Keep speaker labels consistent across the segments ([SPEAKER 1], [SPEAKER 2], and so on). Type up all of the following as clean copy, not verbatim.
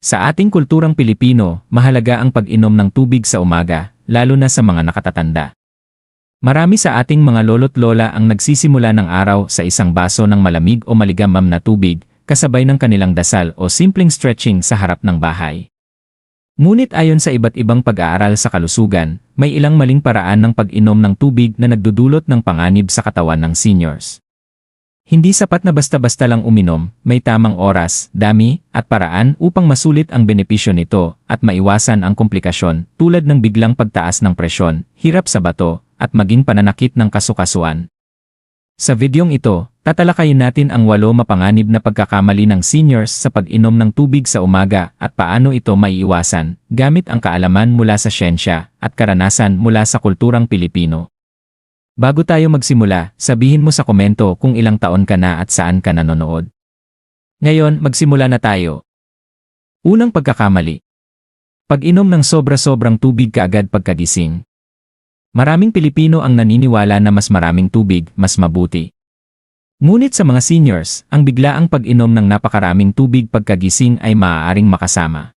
[SPEAKER 1] Sa ating kulturang Pilipino, mahalaga ang pag-inom ng tubig sa umaga, lalo na sa mga nakatatanda. Marami sa ating mga lolo't lola ang nagsisimula ng araw sa isang baso ng malamig o maligamgam na tubig, kasabay ng kanilang dasal o simpleng stretching sa harap ng bahay. Ngunit ayon sa iba't ibang pag-aaral sa kalusugan, may ilang maling paraan ng pag-inom ng tubig na nagdudulot ng panganib sa katawan ng seniors. Hindi sapat na basta-basta lang uminom, may tamang oras, dami, at paraan upang masulit ang benepisyo nito at maiwasan ang komplikasyon tulad ng biglang pagtaas ng presyon, hirap sa bato, at maging pananakit ng kasukasuan. Sa videong ito, tatalakayin natin ang 8 mapanganib na pagkakamali ng seniors sa pag-inom ng tubig sa umaga at paano ito maiiwasan gamit ang kaalaman mula sa siyensya at karanasan mula sa kulturang Pilipino. Bago tayo magsimula, sabihin mo sa komento kung ilang taon ka na at saan ka nanonood. Ngayon, magsimula na tayo. Unang pagkakamali. Pag-inom ng sobra-sobrang tubig kaagad pagkagising. Maraming Pilipino ang naniniwala na mas maraming tubig, mas mabuti. Ngunit sa mga seniors, ang biglaang pag-inom ng napakaraming tubig pagkagising ay maaaring makasama.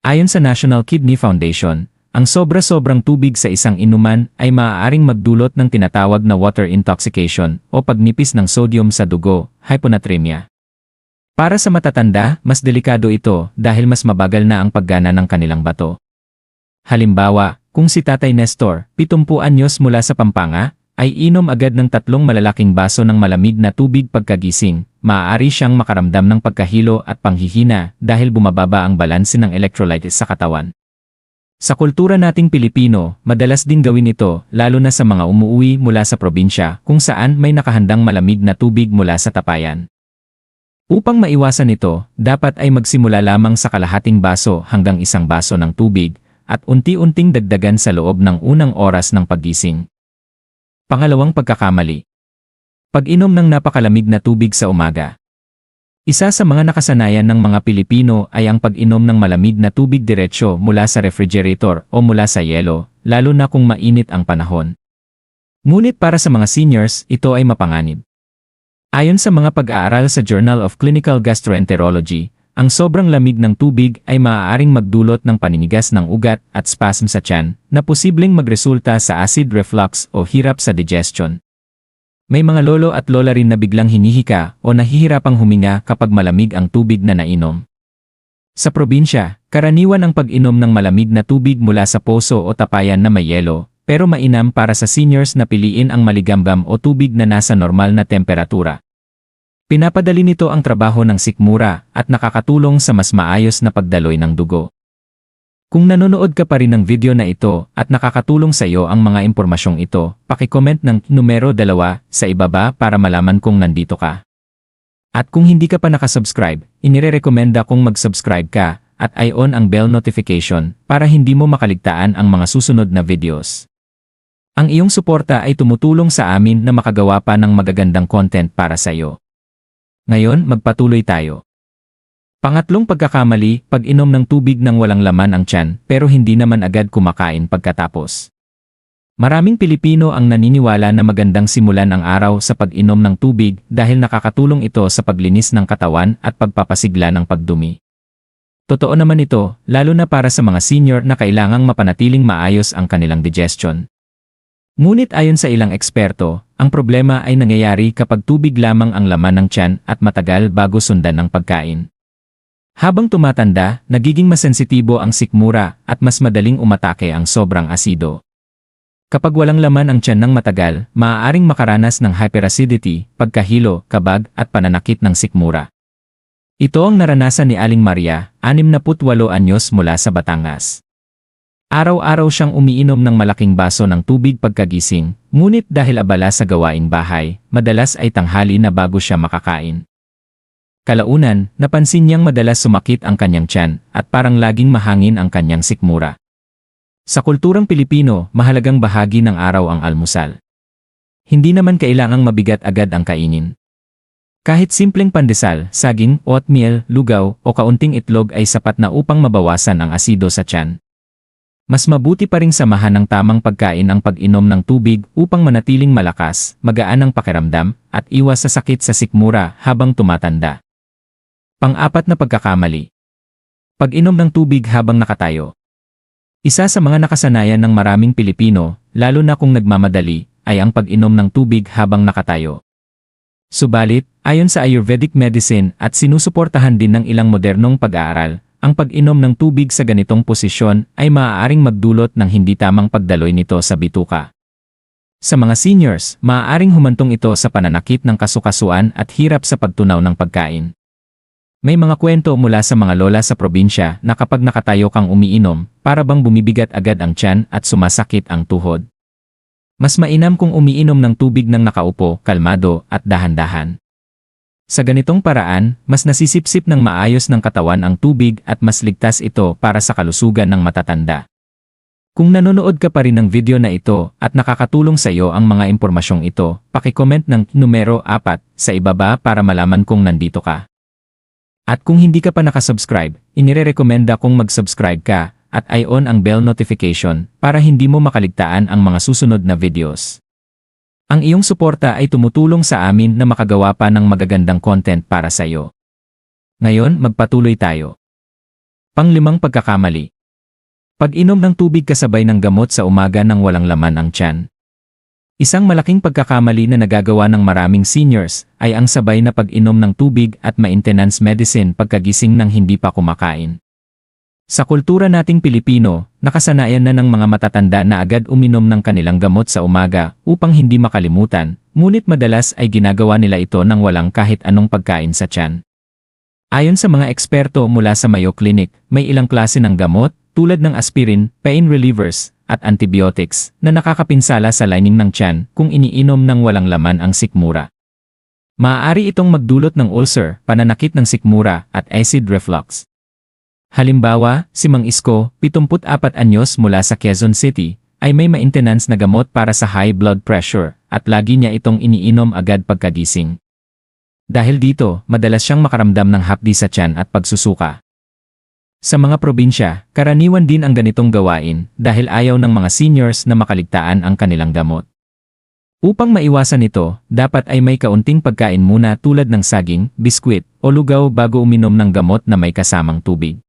[SPEAKER 1] Ayon sa National Kidney Foundation, ang sobra-sobrang tubig sa isang inuman ay maaaring magdulot ng tinatawag na water intoxication o pagnipis ng sodium sa dugo, hyponatremia. Para sa matatanda, mas delikado ito dahil mas mabagal na ang paggana ng kanilang bato. Halimbawa, kung si Tatay Nestor, 70 anyos mula sa Pampanga, ay inom agad ng 3 malalaking baso ng malamig na tubig pagkagising, maaari siyang makaramdam ng pagkahilo at panghihina dahil bumababa ang balanse ng electrolytes sa katawan. Sa kultura nating Pilipino, madalas din gawin ito, lalo na sa mga umuuwi mula sa probinsya kung saan may nakahandang malamig na tubig mula sa tapayan. Upang maiwasan ito, dapat ay magsimula lamang sa kalahating baso hanggang 1 baso ng tubig at unti-unting dagdagan sa loob ng unang oras ng paggising. Pangalawang pagkakamali. Pag-inom ng napakalamig na tubig sa umaga. Isa sa mga nakasanayan ng mga Pilipino ay ang pag-inom ng malamig na tubig diretsyo mula sa refrigerator o mula sa yelo, lalo na kung mainit ang panahon. Ngunit para sa mga seniors, ito ay mapanganib. Ayon sa mga pag-aaral sa Journal of Clinical Gastroenterology, ang sobrang lamig ng tubig ay maaaring magdulot ng paninigas ng ugat at spasm sa tiyan na posibleng magresulta sa acid reflux o hirap sa digestion. May mga lolo at lola rin na biglang hinihika o nahihirapang huminga kapag malamig ang tubig na nainom. Sa probinsya, karaniwan ang pag-inom ng malamig na tubig mula sa poso o tapayan na may yelo, pero mainam para sa seniors na piliin ang maligamgam o tubig na nasa normal na temperatura. Pinapadali nito ang trabaho ng sikmura at nakakatulong sa mas maayos na pagdaloy ng dugo. Kung nanonood ka pa rin ng video na ito at nakakatulong sa iyo ang mga impormasyong ito, paki-comment ng numero 2 sa ibaba para malaman kung nandito ka. At kung hindi ka pa nakasubscribe, inirerekomenda kong mag-subscribe ka at i-on ang bell notification para hindi mo makaligtaan ang mga susunod na videos. Ang iyong suporta ay tumutulong sa amin na makagawa pa ng magagandang content para sa iyo. Ngayon, magpatuloy tayo. Pangatlong pagkakamali, pag-inom ng tubig nang walang laman ang tiyan pero hindi naman agad kumakain pagkatapos. Maraming Pilipino ang naniniwala na magandang simulan ang araw sa pag-inom ng tubig dahil nakakatulong ito sa paglinis ng katawan at pagpapasigla ng pagdumi. Totoo naman ito, lalo na para sa mga senior na kailangang mapanatiling maayos ang kanilang digestion. Ngunit ayon sa ilang eksperto, ang problema ay nangyayari kapag tubig lamang ang laman ng tiyan at matagal bago sundan ng pagkain. Habang tumatanda, nagiging mas sensitibo ang sikmura at mas madaling umatake ang sobrang asido. Kapag walang laman ang tiyan ng matagal, maaaring makaranas ng hyperacidity, pagkahilo, kabag at pananakit ng sikmura. Ito ang naranasan ni Aling Maria, 68 anyos mula sa Batangas. Araw-araw siyang umiinom ng malaking baso ng tubig pagkagising, ngunit dahil abala sa gawaing bahay, madalas ay tanghali na bago siya makakain. Kalaunan, napansin niyang madalas sumakit ang kanyang tiyan at parang laging mahangin ang kanyang sikmura. Sa kulturang Pilipino, mahalagang bahagi ng araw ang almusal. Hindi naman kailangang mabigat agad ang kainin. Kahit simpleng pandesal, saging, oatmeal, lugaw o kaunting itlog ay sapat na upang mabawasan ang asido sa tiyan. Mas mabuti pa ring samahan ng tamang pagkain ang pag-inom ng tubig upang manatiling malakas, magaan ang pakiramdam, at iwas sa sakit sa sikmura habang tumatanda. Pang-apat na pagkakamali. Pag-inom ng tubig habang nakatayo. Isa sa mga nakasanayan ng maraming Pilipino, lalo na kung nagmamadali, ay ang pag-inom ng tubig habang nakatayo. Subalit, ayon sa Ayurvedic medicine at sinusuportahan din ng ilang modernong pag-aaral, ang pag-inom ng tubig sa ganitong posisyon ay maaaring magdulot ng hindi tamang pagdaloy nito sa bituka. Sa mga seniors, maaaring humantong ito sa pananakit ng kasukasuan at hirap sa pagtunaw ng pagkain. May mga kwento mula sa mga lola sa probinsya na kapag nakatayo kang umiinom, para bang bumibigat agad ang tiyan at sumasakit ang tuhod. Mas mainam kung umiinom ng tubig ng nakaupo, kalmado, at dahan-dahan. Sa ganitong paraan, mas nasisipsip ng maayos ng katawan ang tubig at mas ligtas ito para sa kalusugan ng matatanda. Kung nanonood ka pa rin ng video na ito at nakakatulong sa iyo ang mga impormasyong ito, paki-comment ng numero 4 sa ibaba para malaman kung nandito ka. At kung hindi ka pa nakasubscribe, inirerekomenda kong mag-subscribe ka at i-on ang bell notification para hindi mo makaligtaan ang mga susunod na videos. Ang iyong suporta ay tumutulong sa amin na makagawa pa ng magagandang content para sa iyo. Ngayon, magpatuloy tayo. Pang-5 pagkakamali. Pag-inom ng tubig kasabay ng gamot sa umaga nang walang laman ang tiyan. Isang malaking pagkakamali na nagagawa ng maraming seniors ay ang sabay na pag-inom ng tubig at maintenance medicine pagkagising ng hindi pa kumakain. Sa kultura nating Pilipino, nakasanayan na ng mga matatanda na agad uminom ng kanilang gamot sa umaga upang hindi makalimutan, ngunit madalas ay ginagawa nila ito nang walang kahit anong pagkain sa tiyan. Ayon sa mga eksperto mula sa Mayo Clinic, may ilang klase ng gamot, tulad ng aspirin, pain relievers, at antibiotics, na nakakapinsala sa lining ng tiyan kung iniinom ng walang laman ang sikmura. Maaari itong magdulot ng ulcer, pananakit ng sikmura, at acid reflux. Halimbawa, si Mang Isko, 74 anyos mula sa Quezon City, ay may maintenance na gamot para sa high blood pressure at lagi niya itong iniinom agad pagkagising. Dahil dito, madalas siyang makaramdam ng hapdi sa tiyan at pagsusuka. Sa mga probinsya, karaniwan din ang ganitong gawain dahil ayaw ng mga seniors na makaligtaan ang kanilang gamot. Upang maiwasan ito, dapat ay may kaunting pagkain muna tulad ng saging, biskwit, o lugaw bago uminom ng gamot na may kasamang tubig.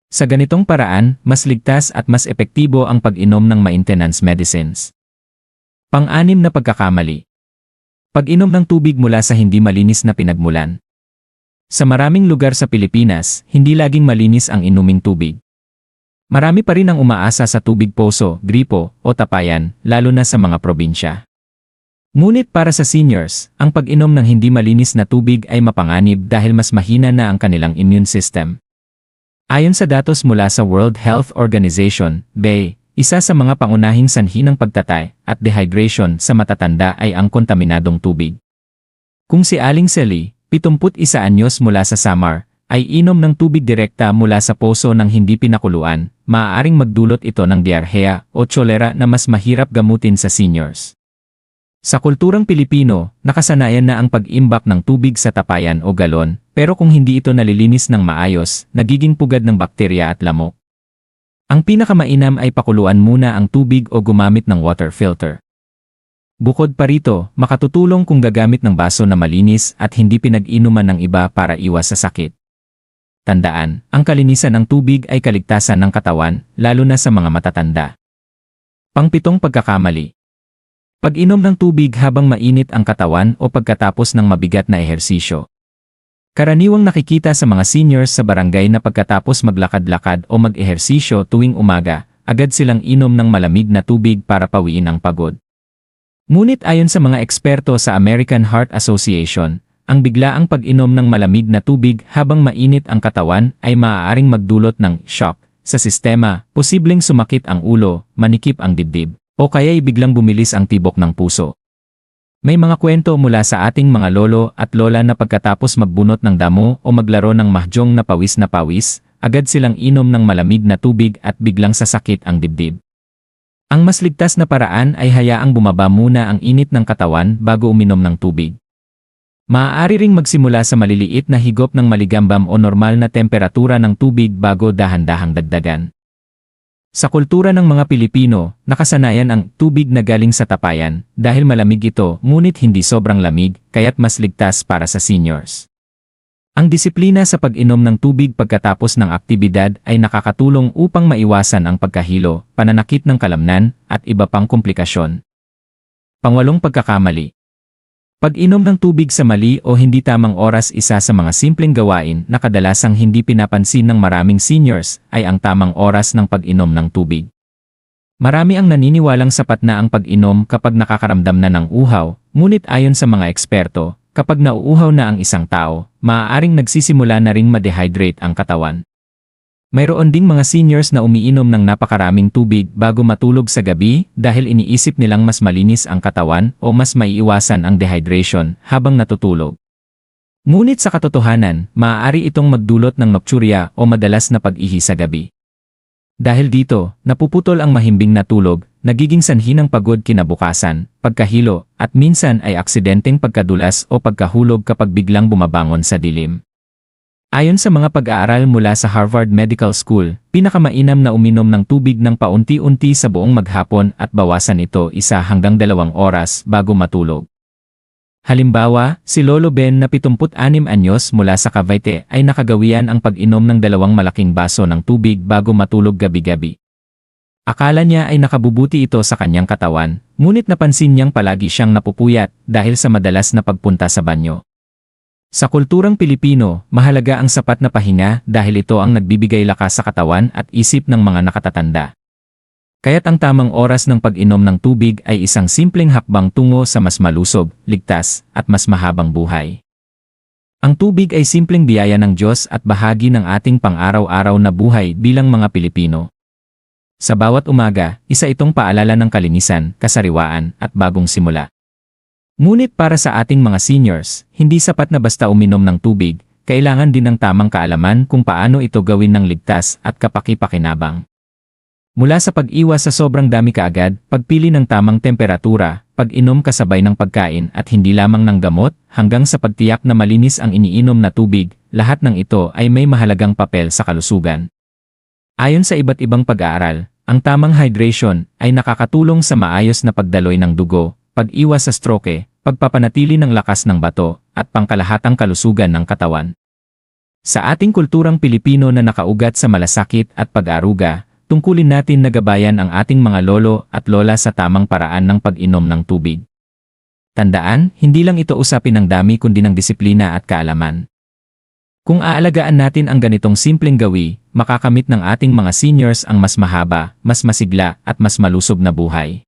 [SPEAKER 1] Sa ganitong paraan, mas ligtas at mas epektibo ang pag-inom ng maintenance medicines. Pang-6 na pagkakamali. Pag-inom ng tubig mula sa hindi malinis na pinagmulan. Sa maraming lugar sa Pilipinas, hindi laging malinis ang inuming tubig. Marami pa rin ang umaasa sa tubig poso, gripo, o tapayan, lalo na sa mga probinsya. Ngunit para sa seniors, ang pag-inom ng hindi malinis na tubig ay mapanganib dahil mas mahina na ang kanilang immune system. Ayon sa datos mula sa World Health Organization, WHO, isa sa mga pangunahing sanhi ng pagtatay at dehydration sa matatanda ay ang kontaminadong tubig. Kung si Aling Sally, 71 anyos mula sa Samar, ay inom ng tubig direkta mula sa poso ng hindi pinakuluan, maaaring magdulot ito ng diarrhea o cholera na mas mahirap gamutin sa seniors. Sa kulturang Pilipino, nakasanayan na ang pag-imbak ng tubig sa tapayan o galon, pero kung hindi ito nalilinis ng maayos, nagiging pugad ng bakterya at lamok. Ang pinakamainam ay pakuluan muna ang tubig o gumamit ng water filter. Bukod pa rito, makatutulong kung gagamit ng baso na malinis at hindi pinag-inuman ng iba para iwas sa sakit. Tandaan, ang kalinisan ng tubig ay kaligtasan ng katawan, lalo na sa mga matatanda. Pang-7 pagkakamali. Pag-inom ng tubig habang mainit ang katawan o pagkatapos ng mabigat na ehersisyo. Karaniwang nakikita sa mga seniors sa barangay na pagkatapos maglakad-lakad o mag-ehersisyo tuwing umaga, agad silang inom ng malamig na tubig para pawiin ang pagod. Ngunit ayon sa mga eksperto sa American Heart Association, ang biglaang pag-inom ng malamig na tubig habang mainit ang katawan ay maaaring magdulot ng shock sa sistema, posibleng sumakit ang ulo, manikip ang dibdib, o kaya biglang bumilis ang tibok ng puso. May mga kwento mula sa ating mga lolo at lola na pagkatapos magbunot ng damo o maglaro ng mahjong na pawis, agad silang inom ng malamig na tubig at biglang sasakit ang dibdib. Ang mas ligtas na paraan ay hayaang bumaba muna ang init ng katawan bago uminom ng tubig. Maaari ring magsimula sa maliliit na higop ng maligambam o normal na temperatura ng tubig bago dahan-dahang dagdagan. Sa kultura ng mga Pilipino, nakasanayan ang tubig na galing sa tapayan dahil malamig ito ngunit hindi sobrang lamig kaya't mas ligtas para sa seniors. Ang disiplina sa pag-inom ng tubig pagkatapos ng aktibidad ay nakakatulong upang maiwasan ang pagkahilo, pananakit ng kalamnan, at iba pang komplikasyon. Pangwalong pagkakamali. Pag-inom ng tubig sa mali o hindi tamang oras, isa sa mga simpleng gawain na kadalasang hindi pinapansin ng maraming seniors ay ang tamang oras ng pag-inom ng tubig. Marami ang naniniwalang sapat na ang pag-inom kapag nakakaramdam na ng uhaw, ngunit ayon sa mga eksperto, kapag nauuhaw na ang isang tao, maaaring nagsisimula na ring ma-dehydrate ang katawan. Mayroon ding mga seniors na umiinom ng napakaraming tubig bago matulog sa gabi dahil iniisip nilang mas malinis ang katawan o mas maiiwasan ang dehydration habang natutulog. Ngunit sa katotohanan, maaari itong magdulot ng nocturia o madalas na pag-ihi sa gabi. Dahil dito, napuputol ang mahimbing na tulog, nagiging sanhi ng pagod kinabukasan, pagkahilo, at minsan ay aksidenteng pagkadulas o pagkahulog kapag biglang bumabangon sa dilim. Ayon sa mga pag-aaral mula sa Harvard Medical School, pinakamainam na uminom ng tubig ng paunti-unti sa buong maghapon at bawasan ito 1 hanggang 2 oras bago matulog. Halimbawa, si Lolo Ben na 76 anyos mula sa Cavite ay nakagawian ang pag-inom ng 2 malaking baso ng tubig bago matulog gabi-gabi. Akala niya ay nakabubuti ito sa kanyang katawan, ngunit napansin niyang palagi siyang napupuyat dahil sa madalas na pagpunta sa banyo. Sa kulturang Pilipino, mahalaga ang sapat na pahinga dahil ito ang nagbibigay lakas sa katawan at isip ng mga nakatatanda. Kaya't ang tamang oras ng pag-inom ng tubig ay isang simpleng hakbang tungo sa mas malusog, ligtas, at mas mahabang buhay. Ang tubig ay simpleng biyaya ng Diyos at bahagi ng ating pang-araw-araw na buhay bilang mga Pilipino. Sa bawat umaga, isa itong paalala ng kalinisan, kasariwaan, at bagong simula. Ngunit para sa ating mga seniors, hindi sapat na basta uminom ng tubig, kailangan din ng tamang kaalaman kung paano ito gawin ng ligtas at kapaki-pakinabang. Mula sa pag-iwas sa sobrang dami kaagad, pagpili ng tamang temperatura, pag-inom kasabay ng pagkain at hindi lamang ng gamot, hanggang sa pagtiyak na malinis ang iniinom na tubig, lahat ng ito ay may mahalagang papel sa kalusugan. Ayon sa iba't ibang pag-aaral, ang tamang hydration ay nakakatulong sa maayos na pagdaloy ng dugo, pag-iwas sa stroke, pagpapanatili ng lakas ng bato, at pangkalahatang kalusugan ng katawan. Sa ating kulturang Pilipino na nakaugat sa malasakit at pag-aaruga, tungkulin natin na gabayan ang ating mga lolo at lola sa tamang paraan ng pag-inom ng tubig. Tandaan, hindi lang ito usapin ng dami kundi ng disiplina at kaalaman. Kung aalagaan natin ang ganitong simpleng gawi, makakamit ng ating mga seniors ang mas mahaba, mas masigla at mas malusog na buhay.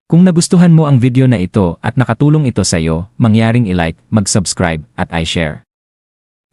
[SPEAKER 1] Kung nagustuhan mo ang video na ito at nakatulong ito sa iyo, mangyaring i-like, mag-subscribe at i-share.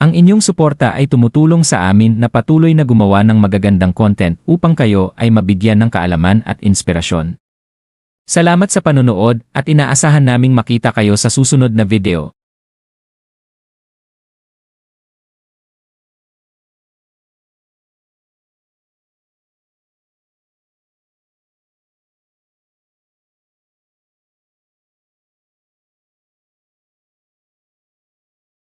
[SPEAKER 1] Ang inyong suporta ay tumutulong sa amin na patuloy na gumawa ng magagandang content upang kayo ay mabigyan ng kaalaman at inspirasyon. Salamat sa panonood at inaasahan naming makita kayo sa susunod na video.